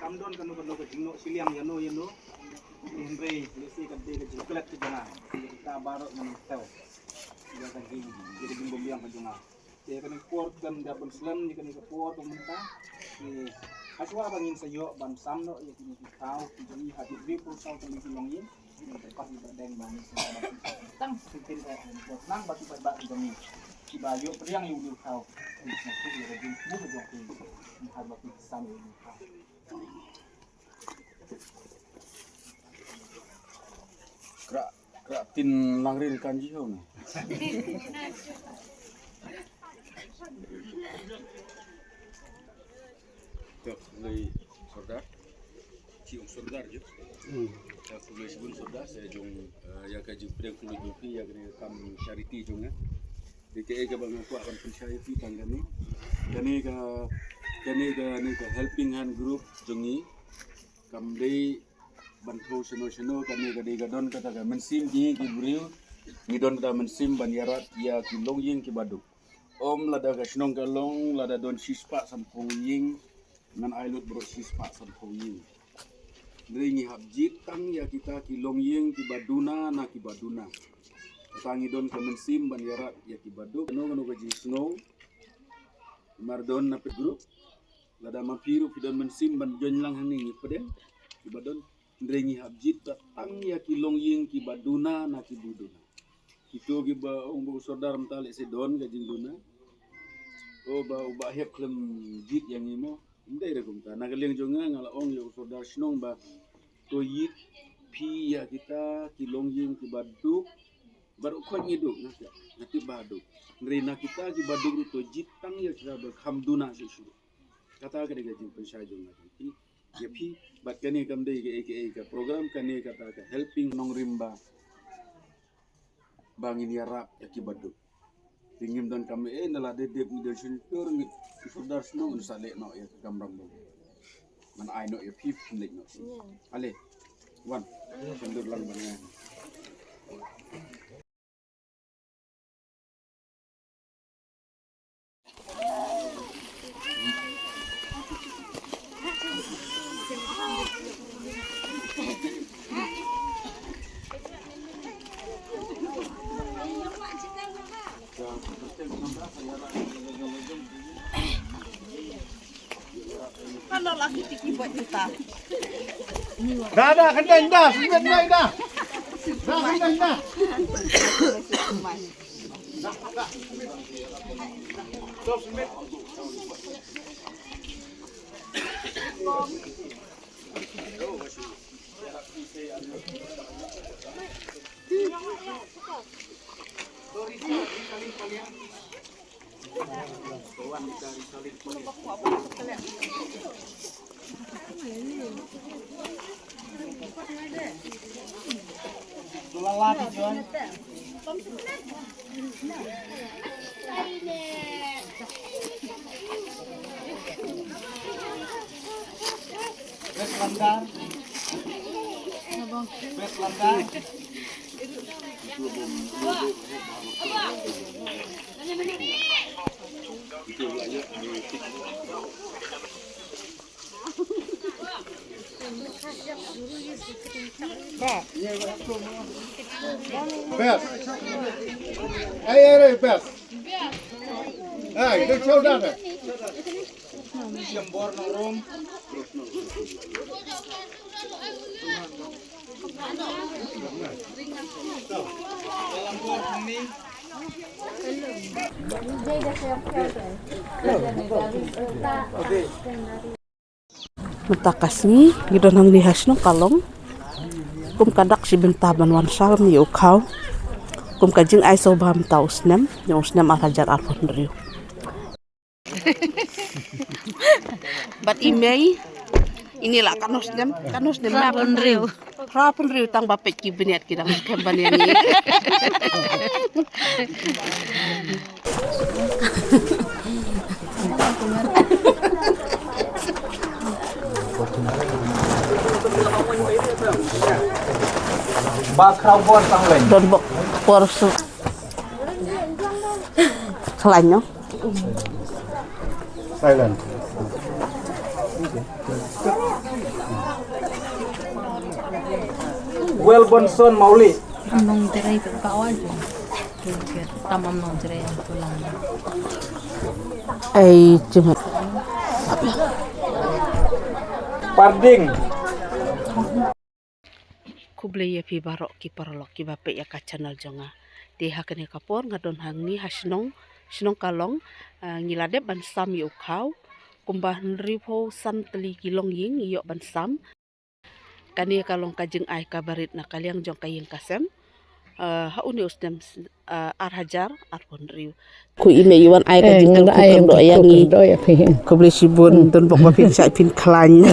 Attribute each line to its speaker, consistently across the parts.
Speaker 1: kamdon kanu ke jingno siliang yano Henry lesi kadde ke jingklet ke jana kita baru mentel dia kan jadi bimbing yang ke jana dia kan port kan dapat slam dia kan ke port pemerintah ni aswa bangin sayo ban samno ya kini tahu jadi hati ribu sau kami silongin pas berdeng bang tang sintin buat nang batu batu kami Cibayo priang yung lukaw nanti dia rajin mu ke jok ni harba pisang yung lukaw krak tin langril kanji ho na
Speaker 2: Tok lay sordar cium sordar je tak lay sebelum sordar saya jong ya kaji prek kulo jopi ya kene kam charity jong DKE ka bang aku akan charity tanggani kani ka helping hand group jongi kam dei bantu seno kani ka don kata ka mensim ji ki briu ni don kata mensim banyarat ya ki longying ki baduk om lada ka snong ka long lada don sispa sampung ying nan ailut bro sispa sampung ying dringi habjit tang ya kita ki longying ki baduna na ki baduna tangi don ka mensim banyarat ya ki baduk no ka ji snow mardon na pe group lada mampiru ki don mensim ban jonlang hani ni pedem ki badon drengi habjit tang ya ki longying ki baduna na ki buduna itu ki ba umbu saudara mentale se don ka jingduna o ba hep klem jit yang imo ndai re kumta na kaleng jonga ngala ong yo saudara snong ba to yit pi ya kita ki longying ki baduk baru ko ngiduk nanti baduk ngrina kita ki baduk to jit tang ya kita berhamduna sesu kata ka de jing pensai jong nanti ya pi bat kani kam dei ke program kani kata ka helping nong rimba bangin yarap ya ki baduk tingim dan kami nala de mi sin tur mi saudara snong sale no ya gamram do man ai no ya pi lek no ale wan sendur lang banyak
Speaker 3: Kalau lagi tiki buat kita.
Speaker 4: Dah, kendang dah, sembilan naik dah. Dah, kendang dah.
Speaker 1: Lalati John. Bes landar. Bes landar.
Speaker 4: Best. Hey, best. Hey, itu coba dah.
Speaker 1: Jembor nang rum. Dalam bor ini.
Speaker 3: Matakas ni gidon hang lihas no kalong kum kadak si bentaban wan salam ni ukaw kum kajing ay sobam taus nem yung usnem arajar arpon riu bat imei inilah kanus nem rapon riu tang bapet ki beniat kidang kembalian ni
Speaker 1: Bakrau bor sang lain.
Speaker 3: don bok por su kelain no
Speaker 4: Silent.
Speaker 1: Welbonson Mauli.
Speaker 5: Nong tiray pagkao aja. Tamam nong tiray ang tulang.
Speaker 3: Ay cuma
Speaker 1: Parding.
Speaker 3: kuble ya pi barok ki parlok ki bape ya ka channel jonga di hakane kapor ngadon hangni hasnong snong kalong ngilade ban sam yu khau kumbah nripo sam teli kilong ying yo ban sam kani kalong kajeng ai kabarit na kaliang jong kayeng kasem hauni usdem arhajar arpon riu ku ime yuan ai kajeng kukang do yangi kuble sibun don bok bapin sai pin klany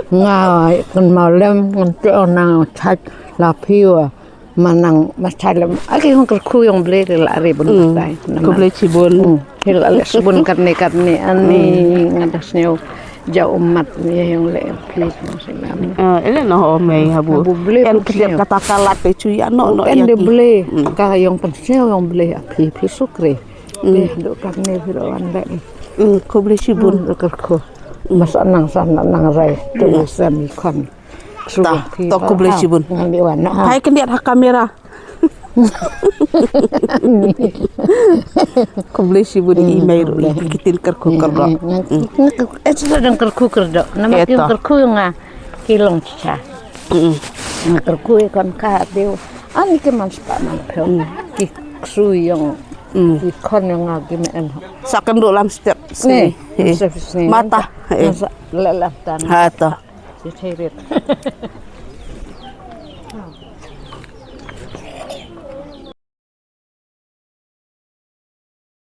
Speaker 6: ngay con màu lem con chỗ nào chặt là phiêu mà nàng mà chặt là cái không có khui ông bê là rì bún tay
Speaker 3: kuble sibun
Speaker 6: thì là bún cắt này anh ngay đó nhiều jauh umat yang lem phi nó sẽ làm
Speaker 3: ele no me habu en ketiap kata kalat pe cuy ano no
Speaker 6: en de beli cái yang pensil yang beli phi sukri deh dok cắt này phi đồ ăn đấy
Speaker 3: kuble sibun
Speaker 6: được khui masa nang rai tu sami kon
Speaker 3: ta to kuble sibun
Speaker 6: ngambil warna
Speaker 3: hai kendiat hak kamera kuble sibun email kitin kerku kerdo
Speaker 6: sedang kerku kerdo nama kerku nga kilong cha kerku kon ka deu ani ke man spa man pel ki su yang ki kon yang agi men
Speaker 3: sakem do lam step
Speaker 6: ni
Speaker 3: mata
Speaker 6: lelah tan
Speaker 3: ha to
Speaker 6: Cairit